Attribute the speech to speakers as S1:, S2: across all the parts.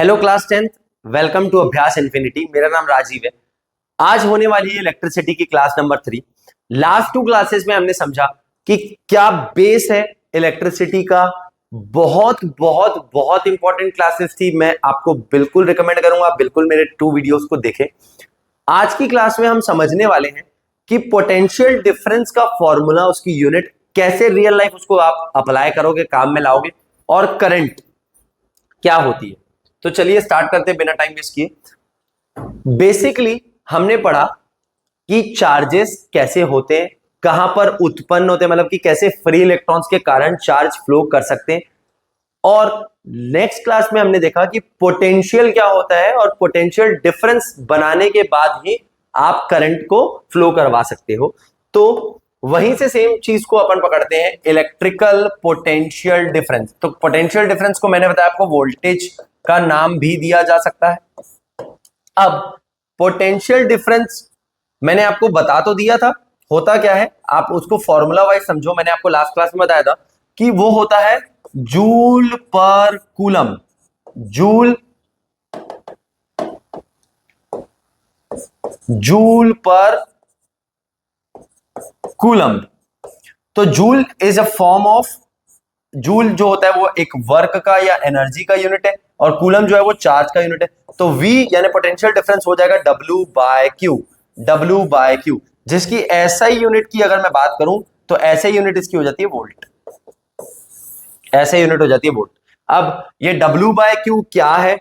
S1: Hello class 10th, welcome to Abhyas infinity. मेरा नाम राजीव है। आज होने वाली है इलेक्ट्रिसिटी की क्लास नंबर 3। लास्ट 2 क्लासेस में हमने समझा कि क्या बेस है इलेक्ट्रिसिटी का। बहुत बहुत बहुत इंपॉर्टेंट क्लासेस थी। मैं आपको बिल्कुल रिकमेंड करूंगा, बिल्कुल मेरे 2 वीडियोस को देखें। आज की क्लास में हम समझने वाले हैं कि पोटेंशियल डिफरेंस का फॉर्मूला, उसकी यूनिट कैसे रियल लाइफ उसको आप अप्लाई करोगे, काम में लाओगे, और करंट क्या होती है। तो चलिए स्टार्ट करते हैं बिना टाइम वेस्ट किए। बेसिकली हमने पढ़ा कि चार्जेस कैसे होते हैं, कहां पर उत्पन्न होते हैं, मतलब कि कैसे फ्री इलेक्ट्रॉन्स के कारण चार्ज फ्लो कर सकते हैं। और नेक्स्ट क्लास में हमने देखा कि पोटेंशियल क्या होता है और पोटेंशियल डिफरेंस बनाने के बाद ही आप करंट को फ्लो करवा सकते हो। तो वहीं से सेम चीज को अपन पकड़ते हैं, इलेक्ट्रिकल पोटेंशियल डिफरेंस। तो पोटेंशियल डिफरेंस को मैंने बताया आपको वोल्टेज का नाम भी दिया जा सकता है। अब पोटेंशियल डिफरेंस मैंने आपको बता तो दिया था, होता क्या है आप उसको फॉर्मूला वाइज समझो। मैंने आपको लास्ट क्लास में बताया था कि वो होता है joule per coulomb. Joule per coulomb. तो joule is a form of, joule जो होता है वो एक वर्क का या एनर्जी का यूनिट है, और कूलम जो है वो चार्ज का यूनिट है। तो V यानी पोटेंशियल डिफरेंस हो जाएगा W/Q, जिसकी एसआई यूनिट की अगर मैं बात करूं तो ऐसे यूनिट इसकी हो जाती है वोल्ट। ऐसे यूनिट हो जाती है वोल्ट। अब ये W/Q क्या है,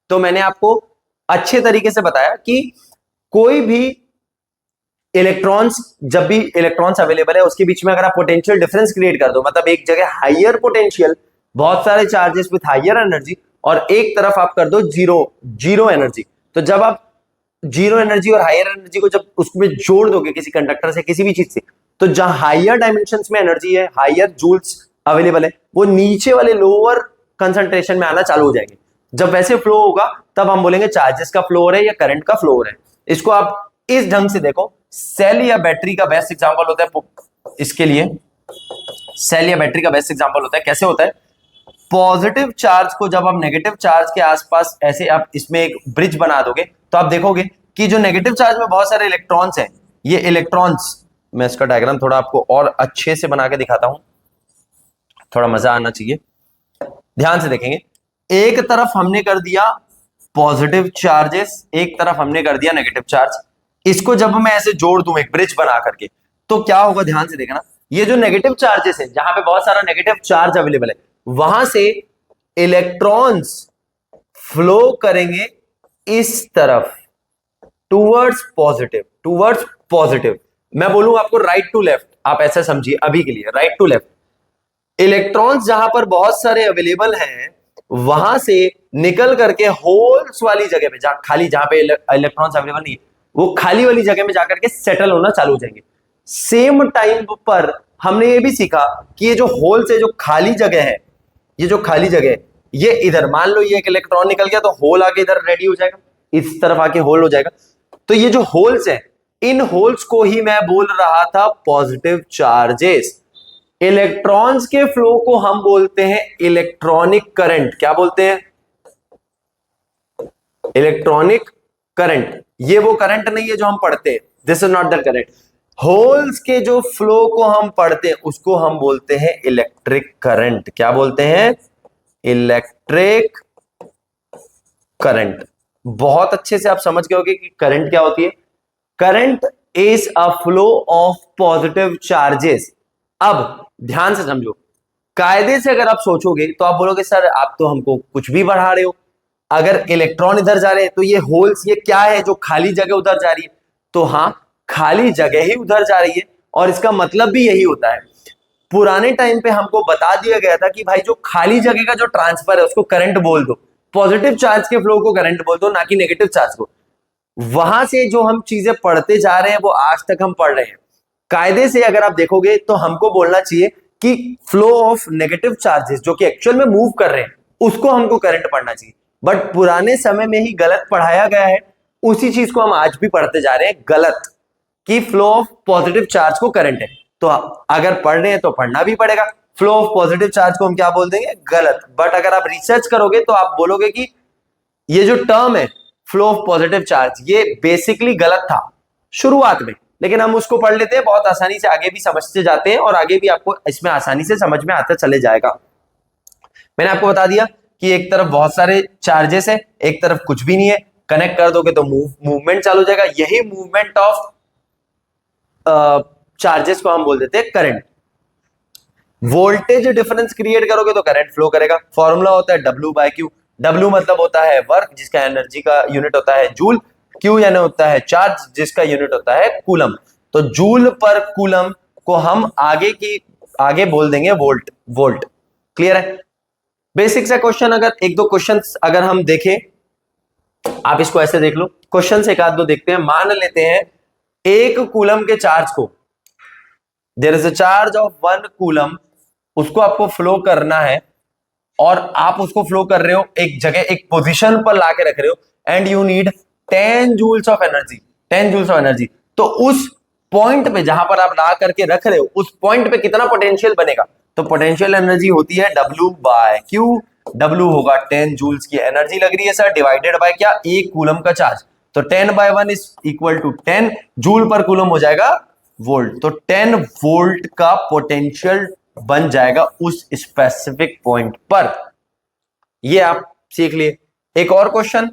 S1: तो मैंने आपको अच्छे तरीके से बताया कि कोई भी इलेक्ट्रॉन्स, जब भी इलेक्ट्रॉन्स अवेलेबल है उसके बीच में अगर आप पोटेंशियल डिफरेंस क्रिएट कर दो, मतलब एक जगह हाइयर पोटेंशियल, बहुत सारे चार्जेस विथ हाइयर एनर्जी, और एक तरफ आप कर दो जीरो एनर्जी। तो जब आप जीरो एनर्जी और हायर एनर्जी को जब उसमें जोड़ दोगे किसी कंडक्टर से, किसी भी चीज से, तो जहां हाइयर डायमेंशंस में एनर्जी है, हाइयर जूल्स अवेलेबल है, वो नीचे वाले लोअर कंसंट्रेशन में आना चालू हो जाएंगे। जब वैसे फ्लो होगा तब हम बोलेंगे चार्जेस का फ्लो हो रहा है या करंट का फ्लो हो रहा है। इसको आप इस ढंग से देखो। सेल या बैटरी का बेस्ट एग्जांपल होता है इसके लिए, सेल या बैटरी का बेस्ट एग्जांपल होता है। कैसे होता है, पॉजिटिव चार्ज को जब आप नेगेटिव चार्ज के आसपास ऐसे आप इसमें एक ब्रिज बना दोगे, तो आप देखोगे कि जो नेगेटिव चार्ज में बहुत सारे इलेक्ट्रॉन्स हैं, ये इलेक्ट्रॉन्स, मैं इसका डायग्राम थोड़ा आपको और अच्छे से बना के दिखाता हूं, थोड़ा मजा आना चाहिए, ध्यान से देखेंगे। एक तरफ हमने कर दिया पॉजिटिव चार्जेस, एक तरफ हमने कर दिया नेगेटिव चार्ज। इसको जब मैं ऐसे जोड़ दूं एक ब्रिज बना करके, तो क्या होगा, ध्यान से देखना। ये जो नेगेटिव चार्जेस है, जहां पे बहुत सारा नेगेटिव चार्ज अवेलेबल है, वहां से इलेक्ट्रॉन्स फ्लो करेंगे इस तरफ, टूवर्ड्स पॉजिटिव। मैं बोलूं आपको राइट टू लेफ्ट, आप ऐसा समझिए अभी के लिए, राइट टू लेफ्ट। इलेक्ट्रॉन्स जहां पर बहुत सारे अवेलेबल हैं, वहां से निकल करके होल्स वाली जगह पे, जहां खाली, जहां पे इलेक्ट्रॉन्स अवेलेबल नहीं है, वो खाली वाली जगह में जाकर के सेटल होना चालू हो जाएंगे। सेम टाइम पर हमने ये भी सीखा कि ये जो होल्स है, जो खाली जगह है, ये जो खाली जगह है, ये इधर मान लो ये एक इलेक्ट्रॉन निकल गया तो होल आके इधर रेडी हो जाएगा, इस तरफ आके होल हो जाएगा। तो ये जो होल्स है, इन होल्स को ही मैं बोल रहा था पॉजिटिव चार्जेस। इलेक्ट्रॉन्स के फ्लो को हम बोलते हैं इलेक्ट्रॉनिक करंट। क्या बोलते हैं? Electronic current. ये वो करंट नहीं है जो हम पढ़ते हैं, this is not that current. Holes के जो फ्लो को हम पढ़ते हैं उसको हम बोलते हैं इलेक्ट्रिक करंट। क्या बोलते हैं? Electric current. बहुत अच्छे से आप समझ गए होंगे कि करंट क्या होती है। Current is a flow of positive charges. अब ध्यान से समझो, कायदे से अगर आप सोचोगे तो आप बोलोगे सर आप तो हमको कुछ भी बढ़ा रहे हो। अगर इलेक्ट्रॉन इधर जा रहे हैं तो ये होल्स, ये क्या है जो खाली जगह उधर जा रही है? तो हाँ, खाली जगह ही उधर जा रही है, और इसका मतलब भी यही होता है। पुराने टाइम पे हमको बता दिया गया था कि भाई जो खाली जगह का जो ट्रांसफर है उसको करंट बोल दो, पॉजिटिव चार्ज के फ्लो को करंट बोल दो, ना कि नेगेटिव चार्ज को। वहां से जो हम चीजें पढ़ते जा रहे हैं वो आज तक हम पढ़ रहे हैं। कायदे से अगर आप देखोगे तो हमको बोलना चाहिए कि फ्लो ऑफ नेगेटिव चार्जेस जो कि एक्चुअल में मूव कर रहे हैं उसको हमको करंट पढ़ना चाहिए, बट पुराने समय में ही गलत पढ़ाया गया है। उसी चीज को हम आज भी पढ़ते जा रहे हैं गलत, कि फ्लो ऑफ पॉजिटिव चार्ज को करंट है। तो अगर पढ़ रहे हैं तो पढ़ना भी पड़ेगा। फ्लो ऑफ पॉजिटिव चार्ज को हम क्या बोल देंगे? गलत। बट अगर आप रिसर्च करोगे तो आप बोलोगे कि ये जो टर्म है फ्लो ऑफ पॉजिटिव चार्ज, ये बेसिकली गलत था शुरुआत में, लेकिन हम उसको पढ़ लेते हैं, बहुत आसानी से आगे भी समझते जाते हैं और आगे भी आपको इसमें आसानी से समझ में आता चले जाएगा। मैंने आपको बता दिया कि एक तरफ बहुत सारे चार्जेस है, एक तरफ कुछ भी नहीं है, कनेक्ट कर दोगे तो मूवमेंट चालू हो जाएगा। यही मूवमेंट ऑफ चार्जेस को हम बोल देते हैं करंट। वोल्टेज डिफरेंस क्रिएट करोगे तो करंट फ्लो करेगा। फॉर्मूला होता है W/Q। W मतलब होता है वर्क, जिसका एनर्जी का यूनिट होता है जूल। Q यानी होता है चार्ज, जिसका यूनिट होता है कूलम। तो जूल पर कूलम को हम आगे बोल देंगे वोल्ट। वोल्ट क्लियर है? बेसिक सा क्वेश्चन, अगर एक दो क्वेश्चन अगर हम देखें, आप इसको ऐसे देख लो, क्वेश्चन से एक आध दो देखते हैं। मान लेते हैं एक कूलम के चार्ज को, there is a charge of 1 coulomb, उसको आपको फ्लो करना है और आप उसको फ्लो कर रहे हो एक जगह, एक पोजीशन पर लाके रख रहे हो, and you need 10 joules of energy. 10 joules of energy. तो उस पॉइंट पे जहां पर आप ला करके रख रहे हो, उस पॉइंट पे कितना पोटेंशियल बनेगा? तो पोटेंशियल एनर्जी होती है W/Q। W होगा 10 जूल्स की एनर्जी लग रही है सर, डिवाइडेड बाय क्या? 1 कूलम का चार्ज। तो 10/1 is equal to 10 joule per coulomb हो जाएगा वोल्ट। तो 10 वोल्ट का पोटेंशियल बन जाएगा उस स्पेसिफिक पॉइंट पर। ये आप सीख लिए। एक और क्वेश्चन,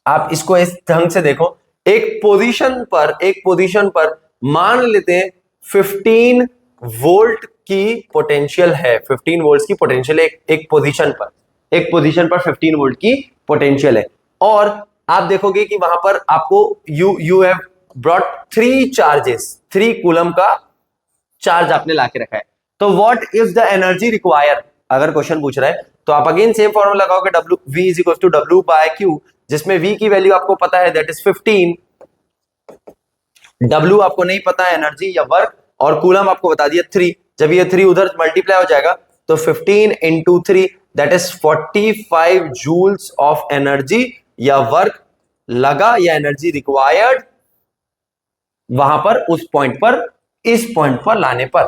S1: आप इसको इस ढंग से देखो, एक पोजीशन पर मान लेते हैं 15 वोल्ट की पोटेंशियल है। 15 वोल्ट की पोटेंशियल है एक पोजीशन पर 15 वोल्ट की पोटेंशियल है। और आप देखोगे कि वहां पर आपको you have brought 3 charges, 3 coulomb का चार्ज आपने लाके रखा है। तो what is the energy require? अगर क्वेश्चन पूछ रहा है तो आप अगेन सेम फॉर्मूला लगाओगे, V is equal to W/Q, जिसमें V की वैल्यू आपको पता है, दैट इज 15। W आपको नहीं पता है, एनर्जी या वर्क, और कूलम आपको बता दिया 3। जब ये 3 उधर मल्टीप्लाई हो जाएगा तो 15 into 3 that is 45 joules of energy या वर्क लगा, या एनर्जी रिक्वायर्ड वहां पर उस पॉइंट पर, इस पॉइंट पर लाने पर।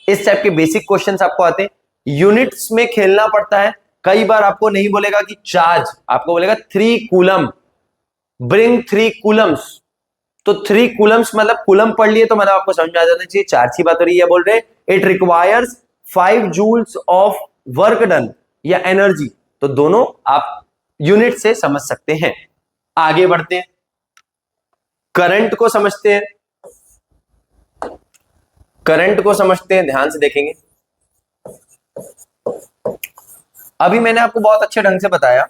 S1: इस टाइप के बेसिक क्वेश्चंस आपको आते हैं। यूनिट्स में खेलना पड़ता है। कई बार आपको नहीं बोलेगा कि चार्ज, आपको बोलेगा 3 कूलम, ब्रिंग 3 कूलम्स। तो 3 कूलम्स मतलब कूलम पढ़ लिए तो मतलब आपको समझ में आ जाना चाहिए चार्ज की बात हो रही है। बोल रहे it requires 5 joules of work done या एनर्जी। तो दोनों आप यूनिट से समझ सकते हैं। आगे बढ़ते हैं, करंट को समझते हैं। ध्यान से देखेंगे। अभी मैंने आपको बहुत अच्छे ढंग से बताया,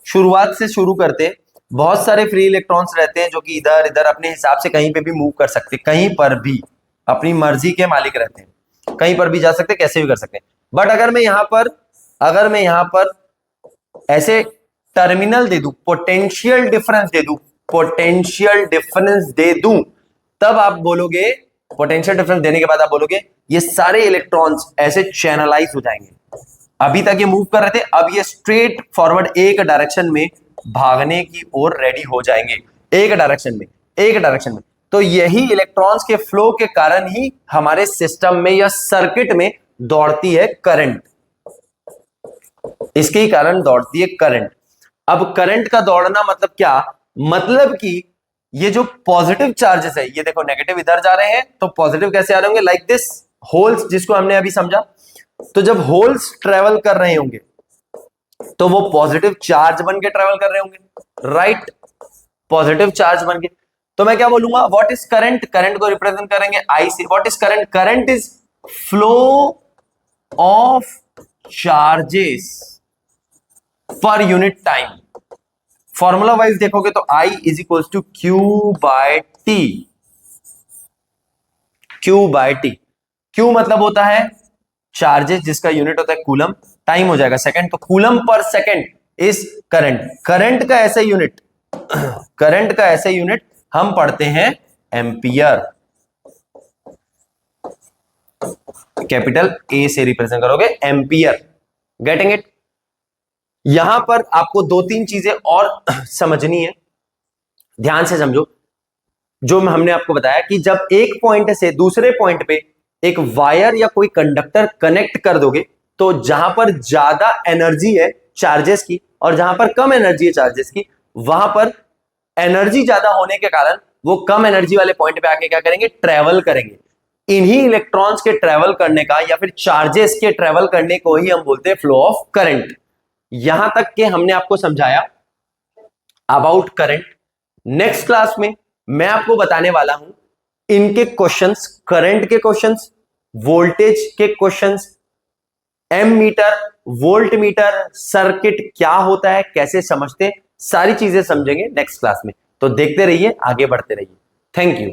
S1: शुरुआत से शुरू करते। बहुत सारे फ्री इलेक्ट्रॉन्स रहते हैं जो कि इधर इधर अपने हिसाब से कहीं पे भी मूव कर सकते, कहीं पर भी अपनी मर्जी के मालिक रहते हैं, कहीं पर भी जा सकते, कैसे भी कर सकते हैं। बट अगर मैं यहां पर ऐसे टर्मिनल दे दूं, पोटेंशियल डिफरेंस दे दूं, तब आप बोलोगे, पोटेंशियल डिफरेंस देने के बाद आप बोलोगे ये सारे इलेक्ट्रॉन्स ऐसे चैनलाइज हो जाएंगे। अभी तक ये मूव कर रहे थे, अब ये स्ट्रेट फॉरवर्ड एक डायरेक्शन में भागने की ओर रेडी हो जाएंगे, एक डायरेक्शन में। तो यही इलेक्ट्रॉन्स के फ्लो के कारण ही हमारे सिस्टम में या सर्किट में दौड़ती है करंट। इसके ही कारण दौड़ती है करंट। अब करंट का दौड़ना मतलब क्या? मतलब कि ये जो पॉजिटिव चार्जेस है, ये देखो नेगेटिव इधर जा रहे हैं तो पॉजिटिव कैसे आ रहे होंगे? लाइक दिस होल्स, जिसको हमने अभी समझा। तो जब होल्स ट्रेवल कर रहे होंगे तो वो पॉजिटिव चार्ज बन के ट्रेवल कर रहे होंगे, राइट? पॉजिटिव चार्ज बन के। तो मैं क्या बोलूंगा? What is current? करंट को रिप्रेजेंट करेंगे आई से। What is current? Current is flow of charges per unit time. Formula wise देखोगे तो I is equal to Q/T। Q मतलब होता है चार्जेस, जिसका यूनिट होता है कूलम, टाइम हो जाएगा सेकंड। तो coulomb per second is current. Current का ऐसे यूनिट हम पढ़ते हैं एम्पियर। कैपिटल A से रिप्रेजेंट करोगे एम्पियर। Getting it? यहां पर आपको 2-3 चीजें और समझनी है, ध्यान से समझो। जो हमने आपको बताया कि जब एक पॉइंट से दूसरे पॉइंट पे एक वायर या कोई कंडक्टर कनेक्ट कर दोगे, तो जहां पर ज्यादा एनर्जी है चार्जेस की और जहां पर कम एनर्जी है चार्जेस की, वहां पर एनर्जी ज्यादा होने के कारण वो कम एनर्जी वाले पॉइंट पे आके क्या करेंगे, ट्रेवल करेंगे। इन्हीं इलेक्ट्रॉन्स के ट्रेवल करने का या फिर चार्जेस के ट्रेवल करने को ही हम बोलते हैं फ्लो ऑफ करंट। यहां तक के हमने आपको समझाया अबाउट करंट। नेक्स्ट क्लास में मैं आपको बताने वाला हूं इनके क्वेश्चंस, करंट के क्वेश्चंस, वोल्टेज के questions, ammeter, voltmeter, circuit क्या होता है, कैसे समझते, सारी चीजें समझेंगे नेक्स्ट क्लास में। तो देखते रहिए, आगे बढ़ते रहिए। Thank you.